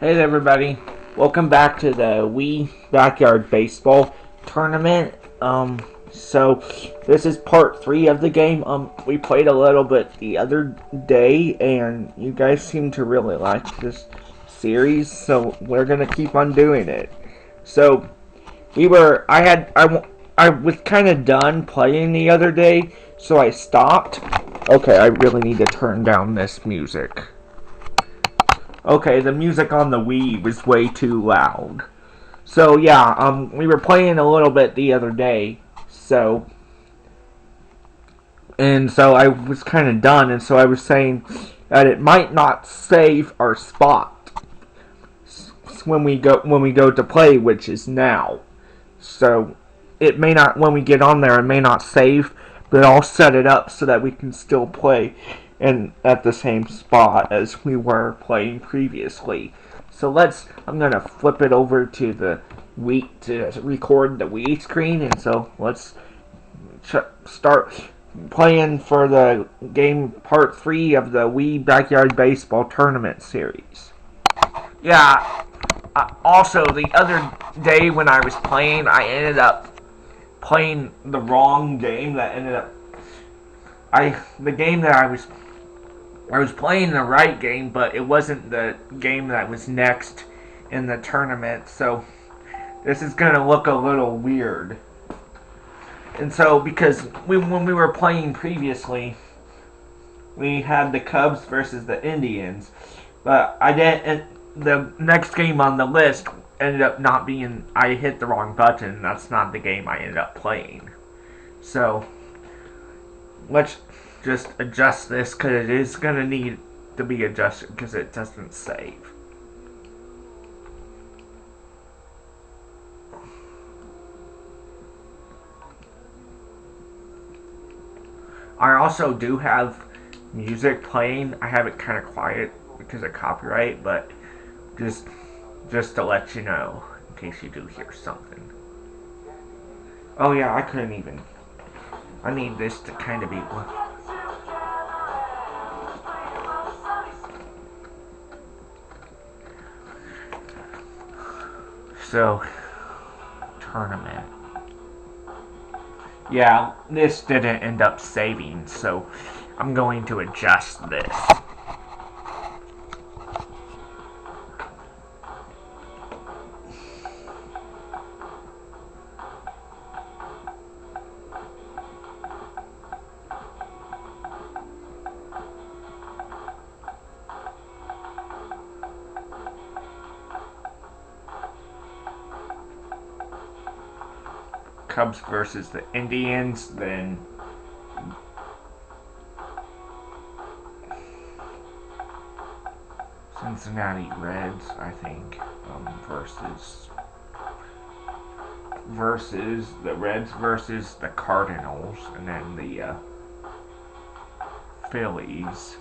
Hey everybody, welcome back to the Wii Backyard Baseball Tournament. So this is part 3 of the game. We played a little bit the other day, and you guys seem to really like this series, so we're gonna keep on doing it. So I was kind of done playing the other day, so I stopped. Okay, I really need to turn down this music. Okay, the music on the Wii was way too loud. So yeah, we were playing a little bit the other day. So I was kind of done, and so I was saying that it might not save our spot when we go to play, which is now. So it may not when we get on there, it may not save, but I'll set it up so that we can still play and at the same spot as we were playing previously. So I'm gonna flip it over to the Wii to record the Wii screen, and so let's start playing for the game part 3 of the Wii Backyard Baseball Tournament series. Yeah. Also, the other day when I was playing, I ended up playing the wrong game. That ended up the game that I was playing the right game, but it wasn't the game that was next in the tournament. So this is gonna look a little weird. And so because when we were playing previously, we had the Cubs versus the Indians, but I didn't. The next game on the list ended up not being. I hit the wrong button. That's not the game I ended up playing. So let's just adjust this because it is gonna need to be adjusted because it doesn't save. I also do have music playing. I have it kind of quiet because of copyright, but just just to let you know in case you do hear something. Oh yeah, I couldn't even. I need this to kind of be. So, tournament. Yeah, this didn't end up saving, so I'm going to adjust this. Cubs versus the Indians, then Cincinnati Reds, I think, versus the Reds versus the Cardinals, and then the Phillies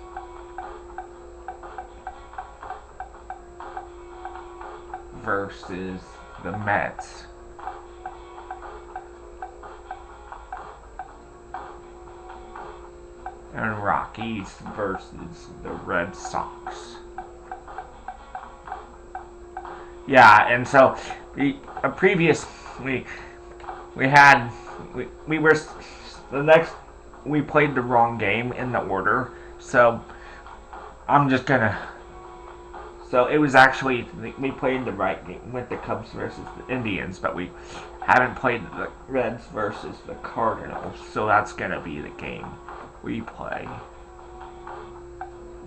versus the Mets. And Rockies versus the Red Sox. Yeah, and so previously we were the next we played the wrong game in the order, so I'm just gonna. So it was actually we played the right game with the Cubs versus the Indians, but we haven't played the Reds versus the Cardinals, so that's gonna be the game we play.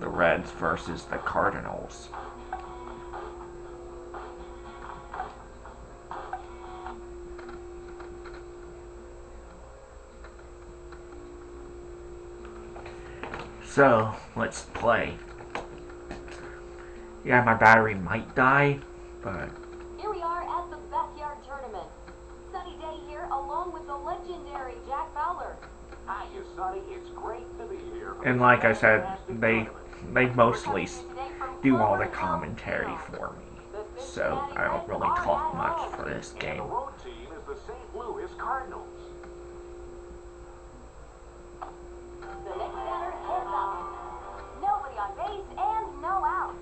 The Reds versus the Cardinals. So, let's play. Yeah, my battery might die, but. Here we are at the Backyard Tournament. Sunny day here, along with the legendary Jack Fowler. Hi, you Sonny. It's great to be here. And like I said, they mostly do all the commentary for me, so I don't really talk much for this game. The road team is the St. Louis Cardinals. The next batter heads up. Nobody on base and no outs.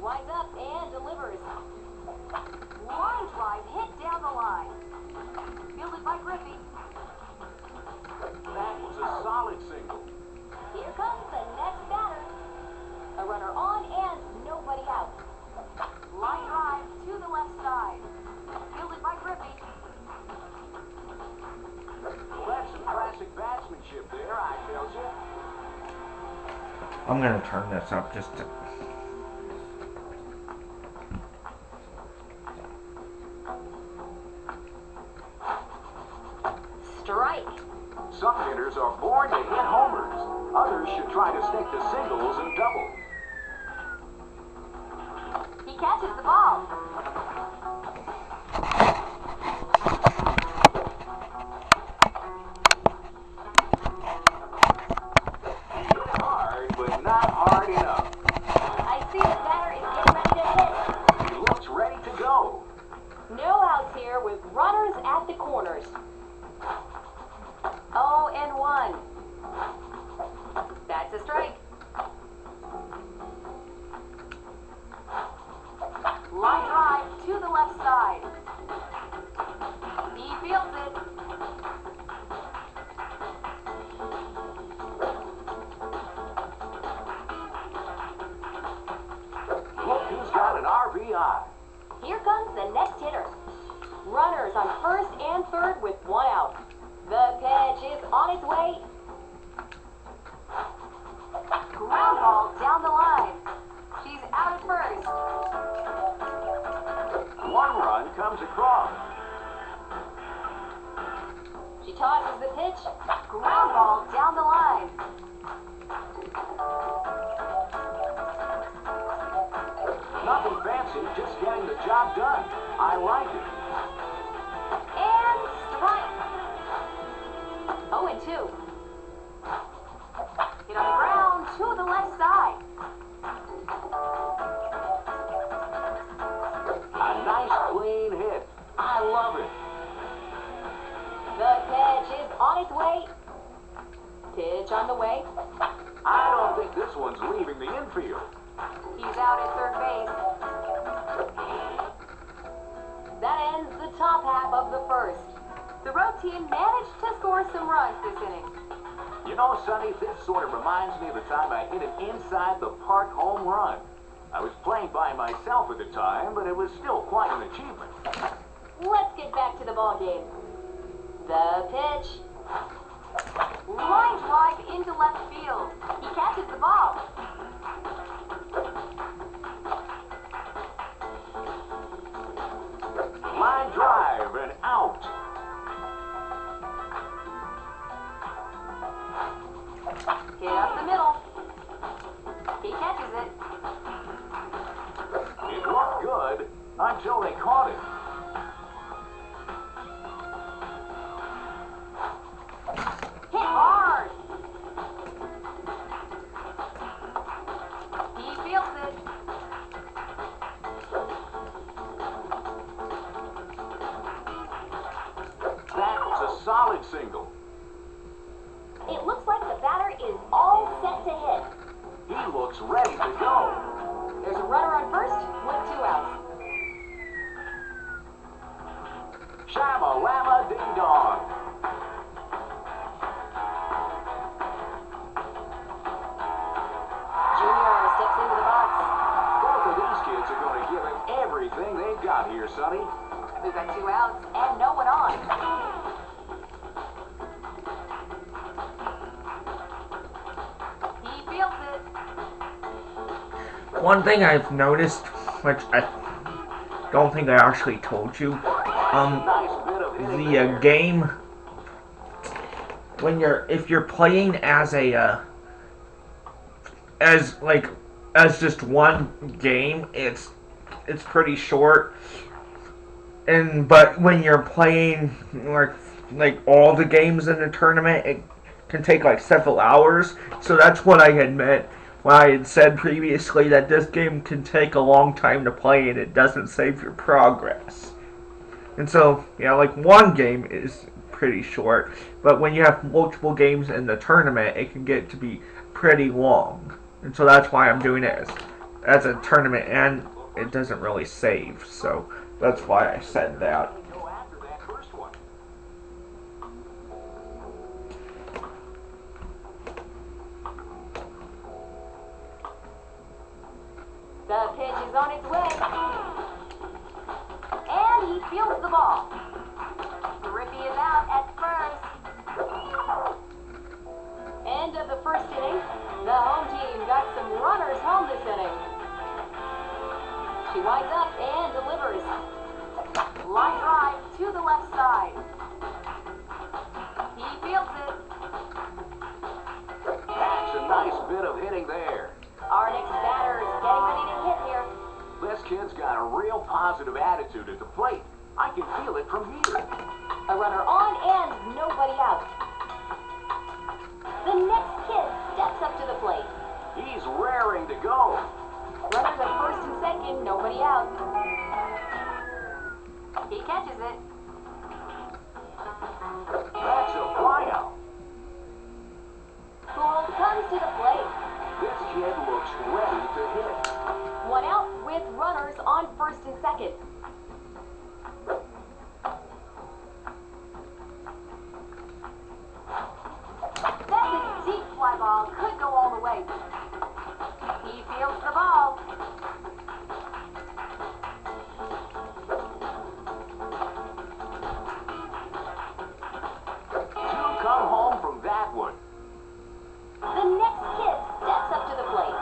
winds up and delivers. Line drive hit down the line. Fielded by Griffey. That was a solid single. Here comes the next batter. A runner on and nobody out. Line drive to the left side. Fielded by Griffey. Well, that's some classic batsmanship there, I tells you. I'm gonna turn this up just to... Strike. Some hitters are born to hit homers. Others should try to stick to singles and doubles. He catches the ball. Hit it hard, but not hard enough. I see the batter is getting ready to hit. He looks ready to go. No outs here with runners at the corners. 0-1. That's a strike. Line drive to the left side. He fields it. Look who's got an RBI. Here comes the next hitter. Runners on first and third with one out. The pitch is on its way. Ground ball down the line. She's out at first. One run comes across. She tosses the pitch. Ground ball down the line. Nothing fancy, just getting the job done. I like it. And strike. 0-2. Hit on the ground to the left side. A nice clean hit. I love it. The pitch is on its way. Pitch on the way. I don't think this one's leaving the infield. He's out at third base. That ends the top half of the first. The road team managed to score some runs this inning. You know, Sonny, this sort of reminds me of the time I hit an inside the park home run. I was playing by myself at the time, but it was still quite an achievement. Let's get back to the ball game. The pitch. Line drive into left field. He catches the ball. Line drive and out. Hit up the middle. He catches it. It looked good until they caught it. Hit hard. He fields it. That was a solid single. It looks like the batter is all set to hit. He looks ready to go. There's a runner on first with two outs. Shama-lama ding-dong. Junior steps into the box. Both of these kids are going to give it everything they've got here, Sonny. We've got two outs and no one on. He fields it. One thing I've noticed, which I don't think I actually told you, Nice bit of hitting the there. game, when if you're playing as a, as just one game, it's pretty short. But when you're playing like all the games in the tournament, it can take like several hours. So that's what I had meant when I had said previously that this game can take a long time to play and it doesn't save your progress. And so, yeah, like one game is pretty short, but when you have multiple games in the tournament, it can get to be pretty long. And so that's why I'm doing it as as a tournament, and it doesn't really save. So that's why I said that. Go after that first one. The pitch is on its way. And he fields the ball. Griffey is out at first. End of the first inning. The home team got some runners home this inning. She winds up and delivers. Line drive to the left side. He fields it. That's a nice bit of hitting there. Our next batter is getting ready to hit here. This kid's got a real positive attitude at the plate. I can feel it from here. A runner on and nobody out. The next kid steps up to the plate. He's raring to go. Runners at first and second, nobody out. He catches it. That's a flyout. Gould comes to the plate. This kid looks ready to hit. One out with runners on first and second. That's a deep fly ball. Could go all the way. He fields the ball. Two come home from that one. The next kid steps up to the plate.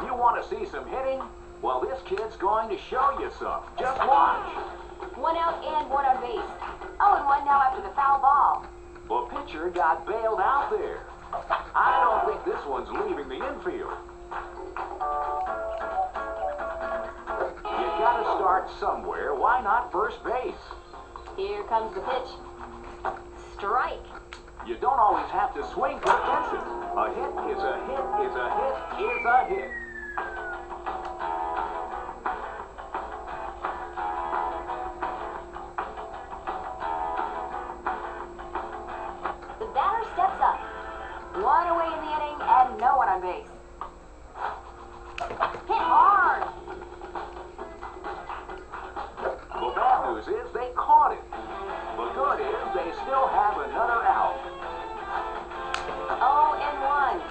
You want to see some hitting? Well, this kid's going to show you some. Just watch. One out and one on base. 0-1 now after the foul ball. The pitcher got bailed out there. I don't think this one's leaving the infield. You gotta start somewhere. Why not first base? Here comes the pitch. Strike. You don't always have to swing for the fences. A hit is a hit is a hit is a hit. The batter steps up. One away in the inning and no one on base. Hit hard. The bad news is they caught it. The good is they still have another out. 0-1.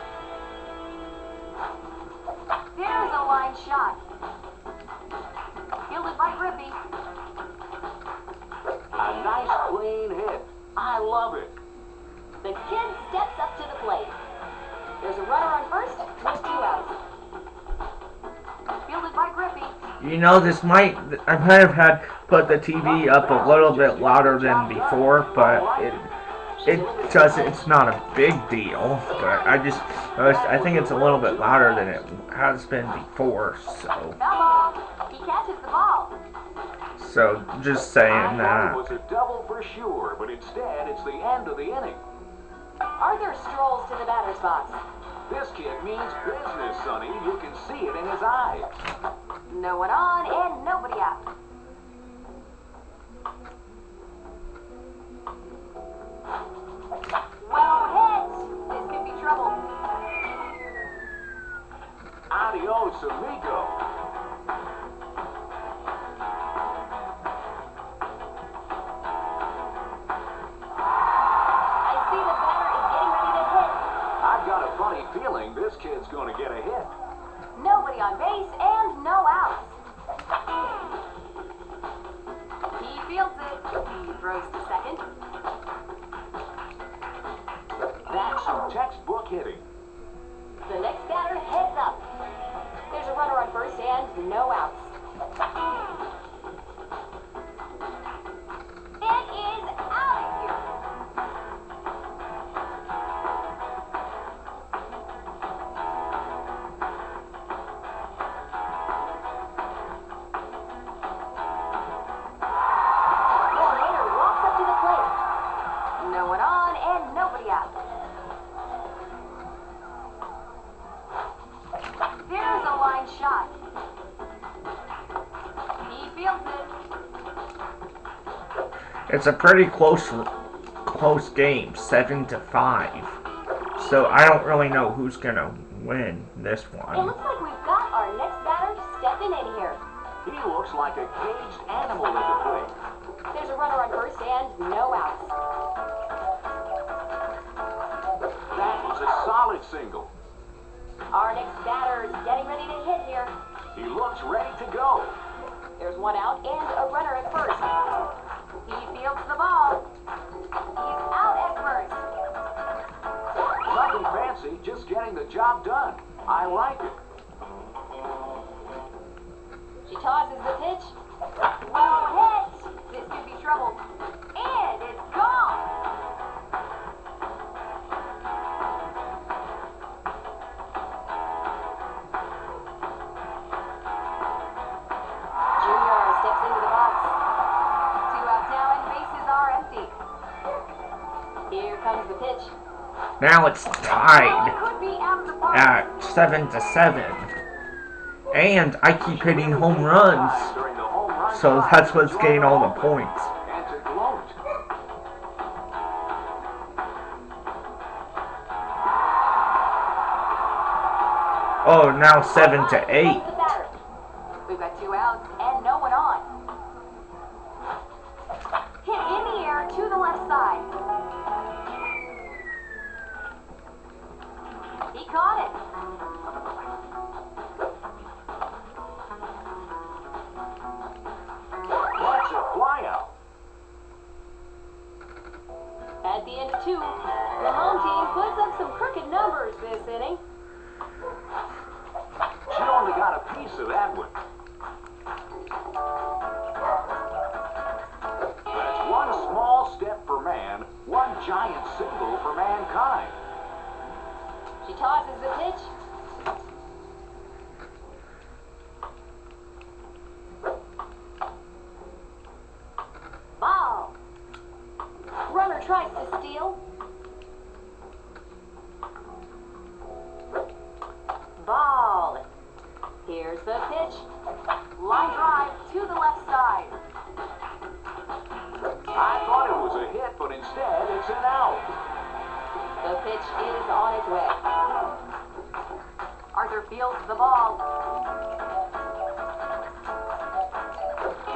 There's a line shot. Fielded by Griffey. A nice clean hit. I love it. The kid steps up to the plate. There's a runner on first with 2 outs. Fielded by Griffey. You know, this might, I might have had put the TV up a little bit louder than before, but it doesn't, it's not a big deal, but I think it's a little bit louder than it has been before, Foul ball. He catches the ball. so just saying I thought that. it was a double for sure, but instead it's the end of the inning. Arthur strolls to the batter's box. This kid means business, Sonny. You can see it in his eyes. No one on and nobody out. Well hit. This could be trouble. Adios, amigo. I see the batter is getting ready to hit. I've got a funny feeling this kid's going to get a hit. Nobody on base and no outs. He fields it. He throws to second. That's some textbook hitting. The next batter heads up. There's a runner on first and no outs. It is out of here. The hitter walks up to the plate. No one on and nobody out. There's a line shot. He fields it. It's a pretty close game, 7-5. So I don't really know who's gonna win this It one. looks like we've got our next batter looks like a caged animal at the plate. There's a runner on first and no outs. That was a solid single. Our next batter is getting ready to hit here. He looks ready to go. There's one out and a runner at first. He fields the ball. He's out at first. Nothing fancy, just getting the job done. I like it. She tosses the pitch. Well hit. This could be trouble. And it's gone. Junior steps into the box. 2 out now and bases are empty. Here comes the pitch. Now it's tied Could be out of the park. at 7-7. And I keep hitting home runs, During the home run so drive, that's what's getting all the points. And to gloat. Oh, now 7-8. Comes the batter. We've got 2 outs and no one on. Hit in the air to the left side. He caught it. That's a flyout. At the end of 2, the home team puts up some crooked numbers this inning. She only got a piece of that one. That's one small step for man, one giant single for mankind. She tosses the pitch. Ball. Runner tries to steal. Ball. Here's the pitch. Line drive to the left side. I thought it was a hit, but instead it's an out. The pitch is on its way. Arthur fields the ball.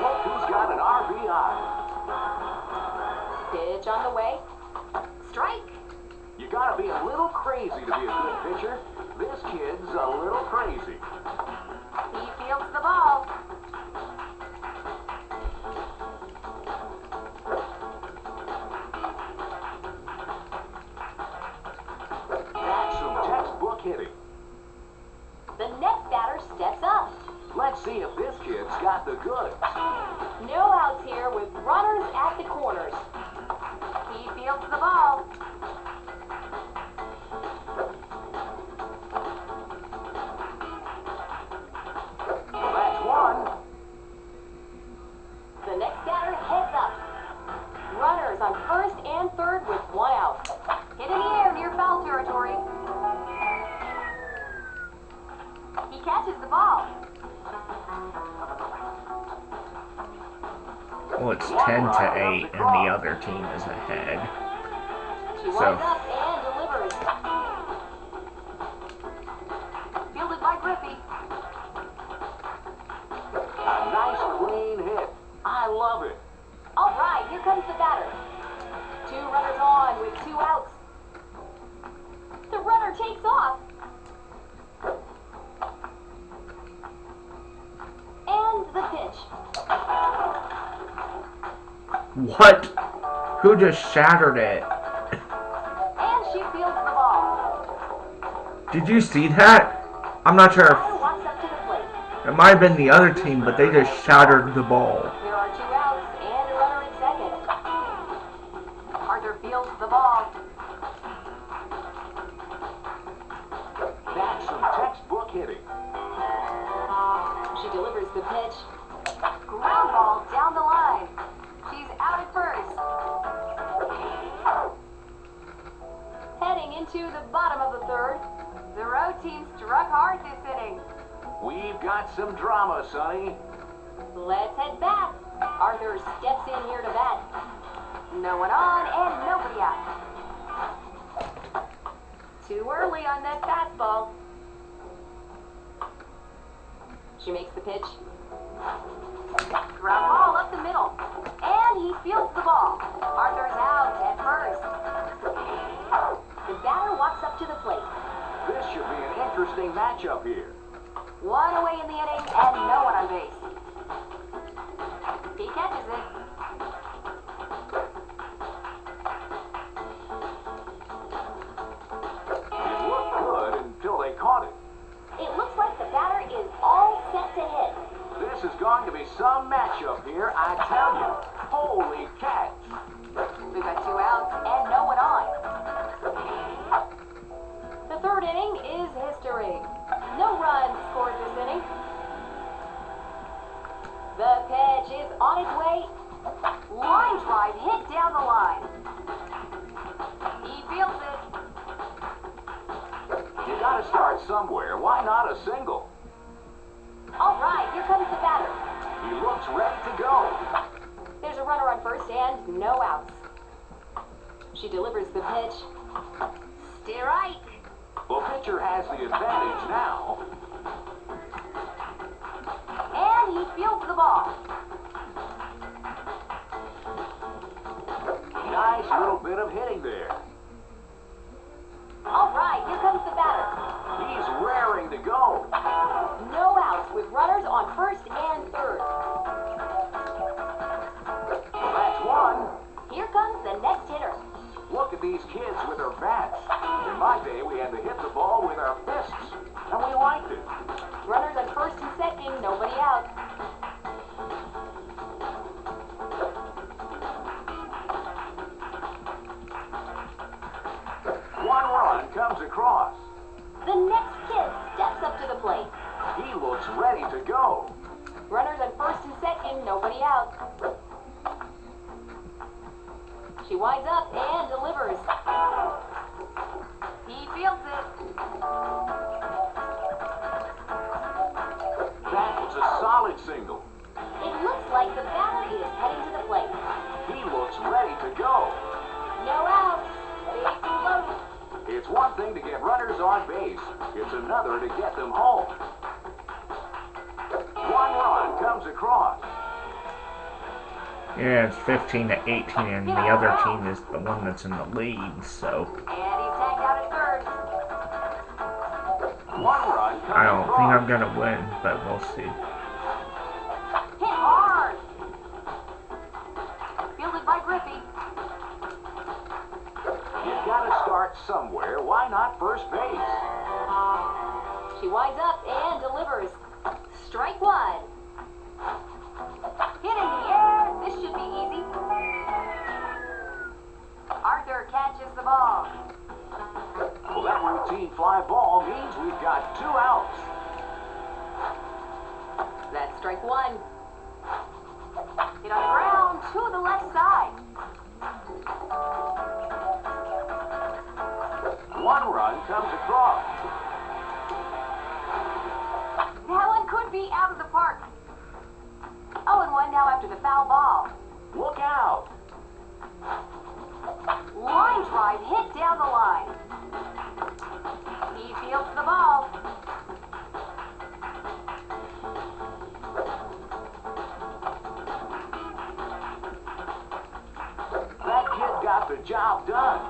Look who's got an RBI. Pitch on the way. Strike. You gotta be a little crazy to be a good pitcher. This kid's a little crazy. He fields the ball. That's some textbook hitting. The next batter steps up. Let's see if this kid's got the goods. No outs here with runners at the corners. He fields the ball. Well, that's one. The next batter heads up. Runners on first and third with 1 out. Hit in the air near foul territory. He catches the ball. Well, it's 10-8, and the other team is ahead. She winds up and delivers. Fielded by Griffey. A nice clean hit. I love it. All right, here comes the batter. 2 runners on with 2 outs. The runner takes off. And the pitch. What? Who just shattered it? And she fields the ball. Did you see that? I'm not sure Batter walks up to the plate. if it might have been the other team, but they just shattered the ball. There are 2 outs and a runner at second. Arthur fields the ball. That's some textbook hitting. She delivers the pitch. Ground ball down the line. She's out at first. Heading into the bottom of the third, the road team struck hard this inning. We've got some drama, Sonny. Let's head back. Arthur steps in here to bat. No one on and nobody out. Too early on that fastball. She makes the pitch. Ground ball up the middle. And he fields the ball. Arthur's out at first. The batter walks up to the plate. This should be an interesting matchup here. One away in the inning and no one on base. He catches it. It looked good until they caught it. It looks like the batter is all set to hit. This is going to be some matchup here, I tell you. Holy catch. We've got 2 outs and no one on. The third inning is history. No runs scored this inning. The pitch is on its way. Line drive hit down the line. He feels it. You gotta start somewhere. Why not a single? All right, here comes the batter. He looks ready to go. There's a runner on first and no outs. She delivers the pitch. Strike. The pitcher has the advantage now. And he fields the ball. Nice little bit of hitting there. All right, here comes the batter. He's raring to go. No outs with runners on first and third. Well, that's one. Here comes the next hitter. Look at these kids with their bats. In my day, we had to hit the ball with our fists, and we liked it. Runners on first and second, nobody out. One run comes across. The next kid steps up to the plate. He looks ready to go. Runners on first and second, nobody out. She winds up and delivers. He fields it. That was a solid single. It looks like the batter is heading to the plate. He looks ready to go. No outs. Bases loaded. It's one thing to get runners on base. It's another to get them home. One run comes across. Yeah, it's 15 to 18, and the other team is the one that's in the lead, so And he's tagged out at third. One run comes I don't think across. I'm gonna win, but we'll see. Hit hard. Fielded by Griffey. You gotta start somewhere. Why not first base? She winds up and delivers. Strike one. Hit in the air. This should be easy. Arthur catches the ball. Well, that routine fly ball means we've got 2 outs. That's strike one. Hit on the ground to the left side. One run comes across. That one could be out of the park. 0-1 now after the foul ball. Look out. Line drive hit down the line. He fields the ball. That kid got the job done.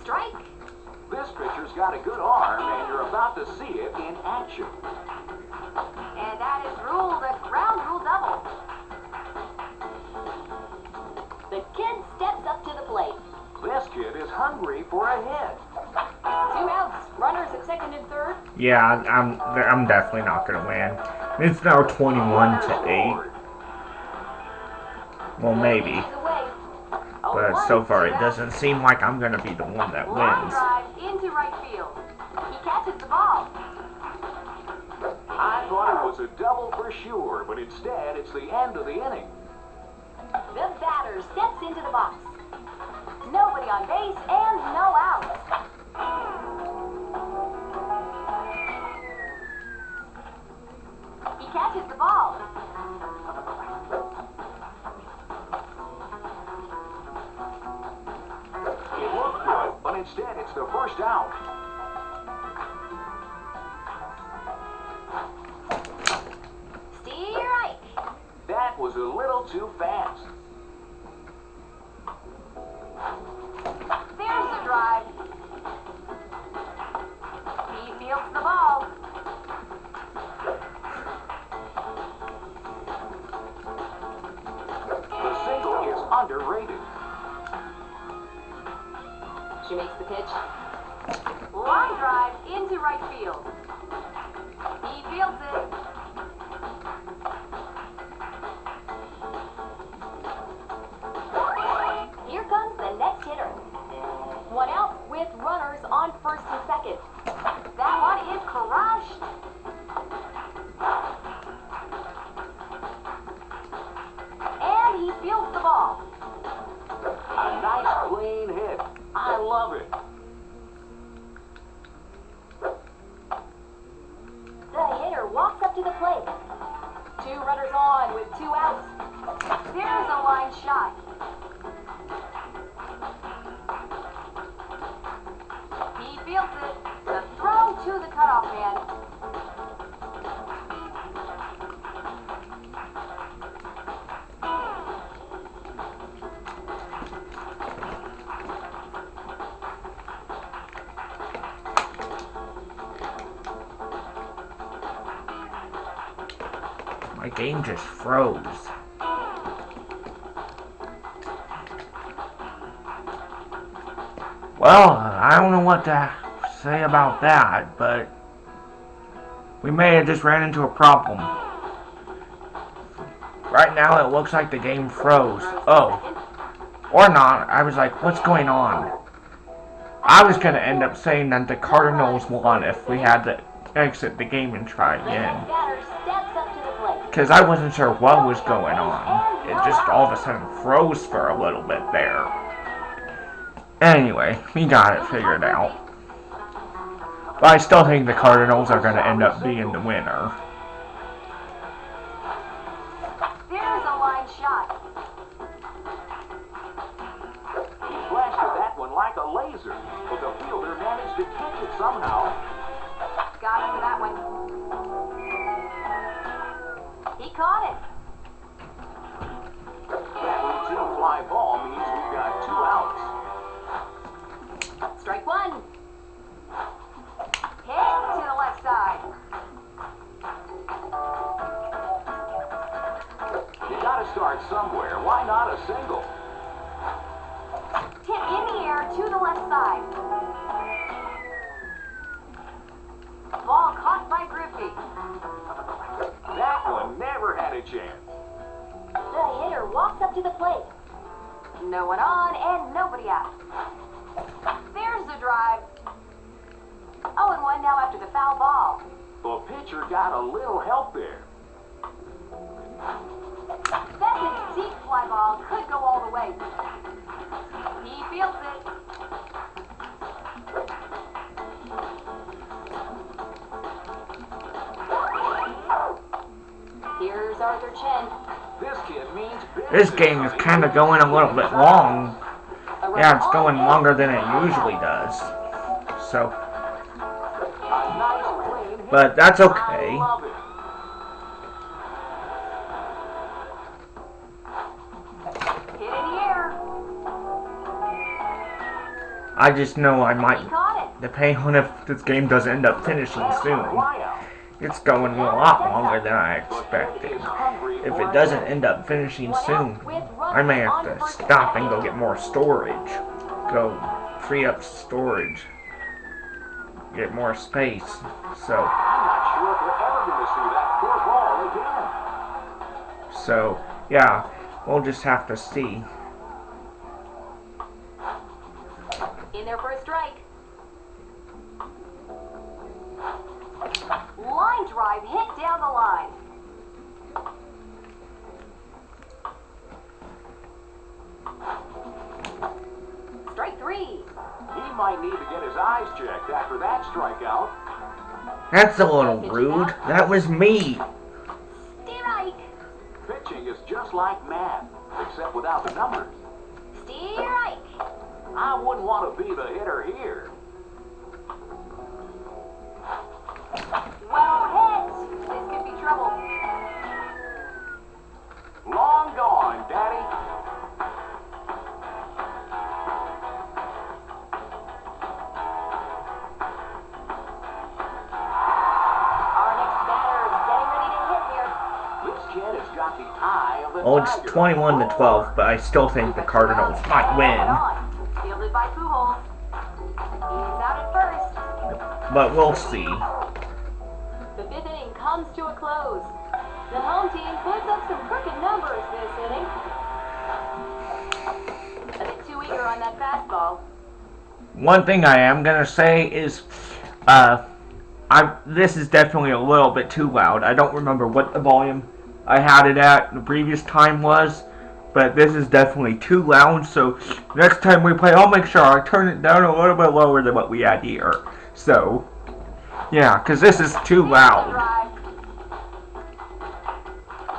Strike. This pitcher's got a good arm, and you're about to see it in action. And that is ruled a ground rule double. The kid steps up to the plate. This kid is hungry for a hit. 2 outs. Runners at second and third. Yeah, I'm definitely not gonna win. It's now 21 to 8. Well, maybe, He's away. but 0-1, so far 2 it outs. doesn't seem like I'm gonna be the one that Line wins. drive into right field. He catches the ball. I thought it was a double for sure, but instead it's the end of the inning. The batter steps into the box. Nobody on base and no outs. He catches the ball. It looked good, but instead it's the first out. too fast. There's the drive. He fields the ball. The single is underrated. She makes the pitch. Line drive into right field. He fields it. Here comes the next hitter. One out with runners on first and second. That one is crushed. And he fields the ball. A nice clean hit. I love it. The hitter walks up to the plate. Two runners on with 2 outs. There's a line shot. He fields it. The throw to the cutoff man. My game just froze. Well, I don't know what to say about that, but we may have just ran into a problem. Right now it looks like the game froze. Oh. Or not. I was like, what's going on? I was going to end up saying that the Cardinals won if we had to exit the game and try again. Because I wasn't sure what was going on. It just all of a sudden froze for a little bit there. Anyway, we got it figured out. But I still think the Cardinals are going to end up being the winner. There's a line shot. He blasted that one like a laser, but the fielder managed to catch it somehow. Got him for that one. He caught it. That routine fly ball means we've got 2 outs. Strike one. Hit to the left side. You gotta start somewhere. Why not a single? Hit in the air to the left side. Ball caught by Griffey. That one never had a chance. The hitter walks up to the plate. No one on and nobody out. There's the drive. 0-1 now after the foul ball. The pitcher got a little help there. That's a deep fly ball. Could go all the way. He fields it. Here's Arthur Chen. This kid means business. This game is kind of going a little bit long. Yeah, it's going longer than it usually does. So, A nice clean hit. but that's I okay. love it. Hit in the air. I just know I He might, caught it. depending on if this game does end up finishing That's a soon. fly out. It's going a lot longer than I expected. If it doesn't end up finishing soon, I may have to stop and go get more storage. Go free up storage. Get more space. So, I'm not sure if we're ever going to see that poor ball again. so yeah, we'll just have to see. In there for a strike. Line drive hit down the line. Strike 3. He might need to get his eyes checked after that strikeout. That's a little rude. That was me. Strike. Pitching is just like math, except without the numbers. Strike. I wouldn't want to be the hitter here. Well hit. This could be trouble. Long gone. got the eye of the Well, it's tiger. 21-12, but I still think the Cardinals might win. Fielded by Pujols. He's out at first. But we'll see. The fifth inning comes to a close. The home team puts up some crooked numbers this inning. A bit too eager on that fastball. One thing I am gonna say is, this is definitely a little bit too loud. I don't remember what the volume I had it at the previous time was, but this is definitely too loud. So next time we play, I'll make sure I turn it down a little bit lower than what we had here. So yeah, because this is too loud.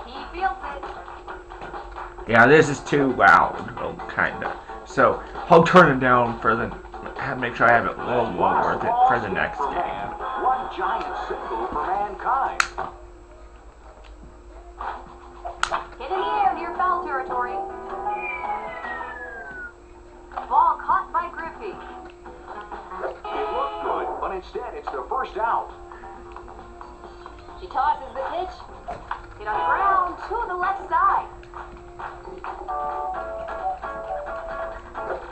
He feels it. Yeah, this is too loud, kinda. So I'll turn it down for the. Make sure I have it a little lower for the next game. One giant single for mankind. Hit in the air near foul territory. Ball caught by Griffey. It looked good, but instead it's the first out. She tosses the pitch. Hit on the ground to the left side.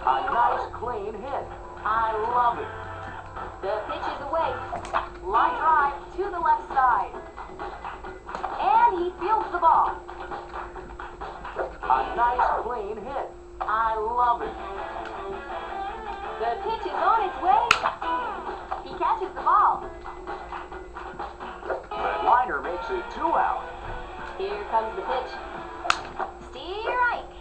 A nice clean hit. I love it. The pitch is away. Line drive to the left side. And he fields the ball. A nice clean hit. I love it. The pitch is on its way. He catches the ball. The liner makes it 2 out. Here comes the pitch. Strike.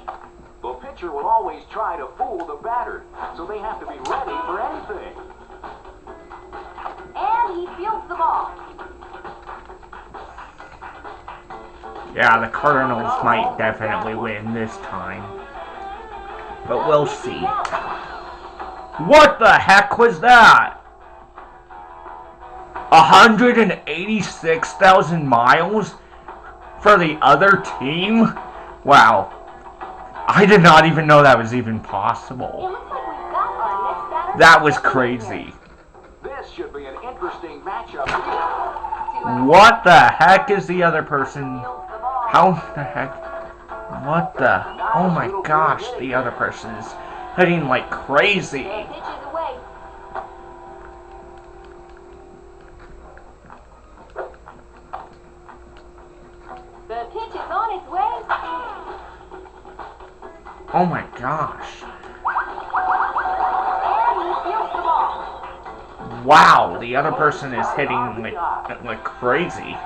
The pitcher will always try to fool the batter, so they have to be ready for anything. And he fields the ball. Yeah, the Cardinals might definitely win this time. But we'll see. What the heck was that? 186,000 miles for the other team? Wow. I did not even know that was even It possible. looks like we've got our next batter. That was crazy. This should be an interesting matchup. 2 outs. What the heck is the other person? Fields the ball. How the heck? What the? Oh my gosh, the other person is hitting like crazy. The pitch is away. The pitch is on its way. Oh my gosh. And he fields the ball. Wow, the other person is hitting like crazy.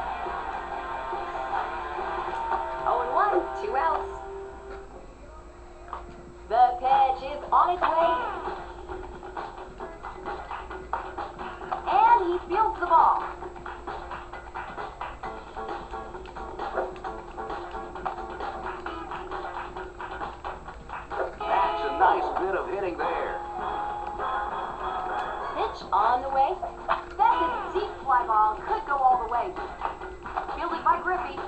0-1, 2 outs. The pitch is on its way. And he fields the ball. That's a nice bit of hitting there. Pitch on the way. That's a deep fly ball. Could go all the way. Fielded by Griffey.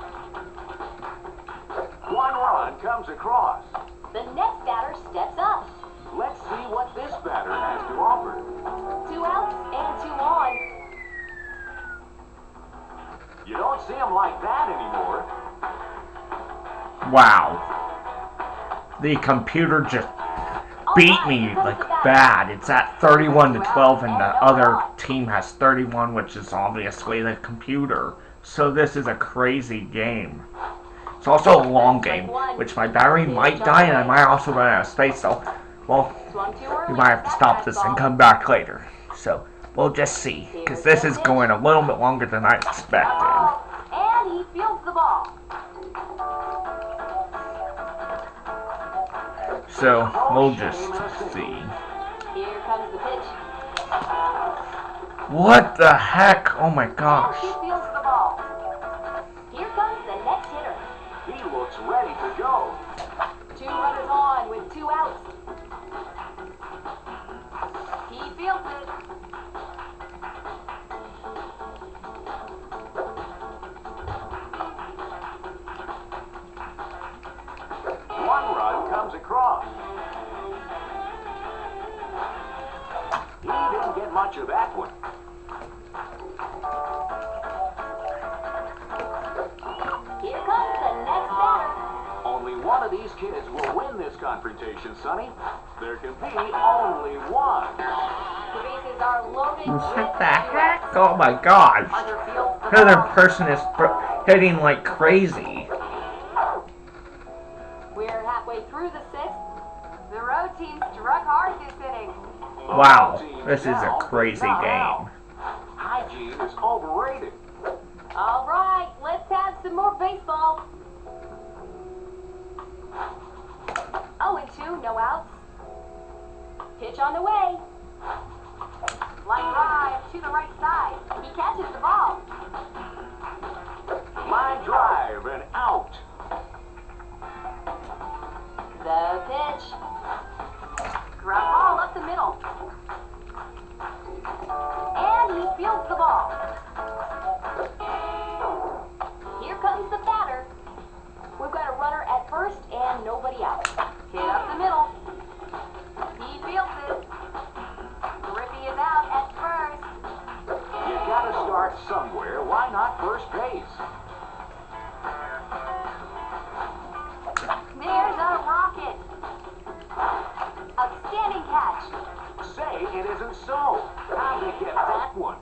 1 run comes across. The next batter steps up. Let's see what this batter has to offer. 2 outs and 2 on. You don't see him like that anymore. Wow. The computer just beat me like bad. It's at 31-12 and the other team has 31, which is obviously the computer. So this is a crazy game. It's also a long game, which my battery might die and I might also run out of space, so, well, Swung too early. we might have to stop this and come back later. So, we'll just see, because this is going a little bit longer than I expected. And he fields the ball. So, we'll just see. Here comes the pitch. What the heck? Oh my And gosh. he fields the ball. Here comes the next hitter. He looks ready to go. 2 runners on with 2 outs. He fields it. One run comes across. He didn't get much of that one. Here comes the next one of these kids will win this confrontation, Sonny. There can be only one. The bases are loaded. What the heck? Oh my gosh. The other person is hitting like crazy. We're halfway through the sixth. The road team struck hard this inning. Wow, this is a crazy game. Hygiene is overrated. All right, let's have some more baseball. 0-2, no outs. Pitch on the way. Line drive to the right side. He catches the ball. Line drive and out. The pitch. Ground ball up the middle. And he fields the ball. Here comes the batter. We've got a runner at first and nobody out. Hit up the middle. He fields it. Griffey is out at first. You gotta start somewhere. Why not first base? There's a rocket. Outstanding catch. Say it isn't so. How'd they get that one?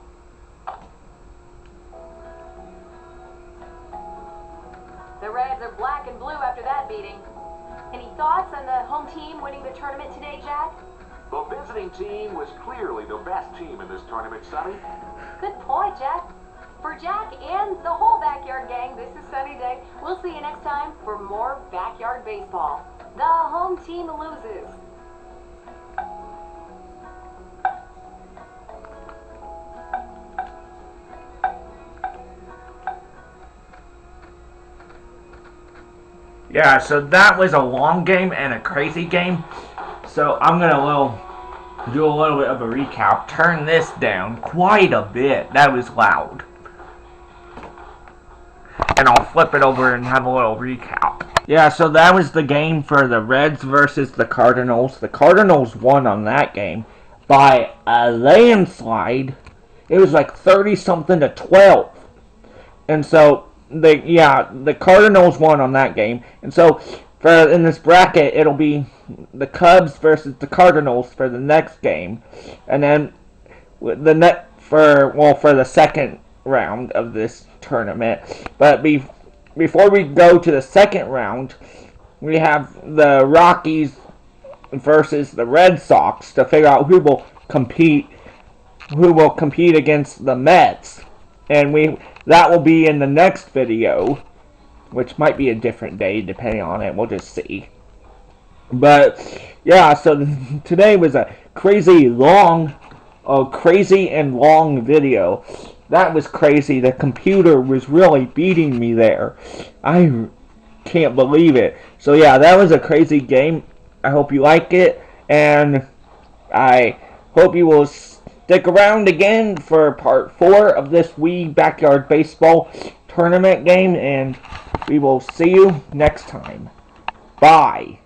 The Reds are black and blue after that beating. Any thoughts on the home team winning the tournament today, Jack? The visiting team was clearly the best team in this tournament, Sonny. Good point, Jack. For Jack and the whole Backyard Gang, this is Sunny Day. We'll see you next time for more Backyard Baseball. The home team loses. Yeah, so that was a long game and a crazy game. So I'm gonna do a little bit of a recap. Turn this down quite a bit. That was loud. And I'll flip it over and have a little recap. Yeah, so that was the game for the Reds versus the Cardinals. The Cardinals won on that game by a landslide. It was like 30-something to 12. And so the Cardinals won on that game. And so in this bracket, it'll be the Cubs versus the Cardinals for the next game. And then for the second round of this tournament. But before we go to the second round, we have the Rockies versus the Red Sox to figure out who will compete against the Mets. And that will be in the next video, which might be a different day depending on it. We'll just see. But yeah, so today was a crazy and long video. That was crazy. The computer was really beating me there. I can't believe it. So yeah, that was a crazy game. I hope you like it, and I hope you will stick around again for part 4 of this Wii Backyard Baseball tournament game, and we will see you next time. Bye.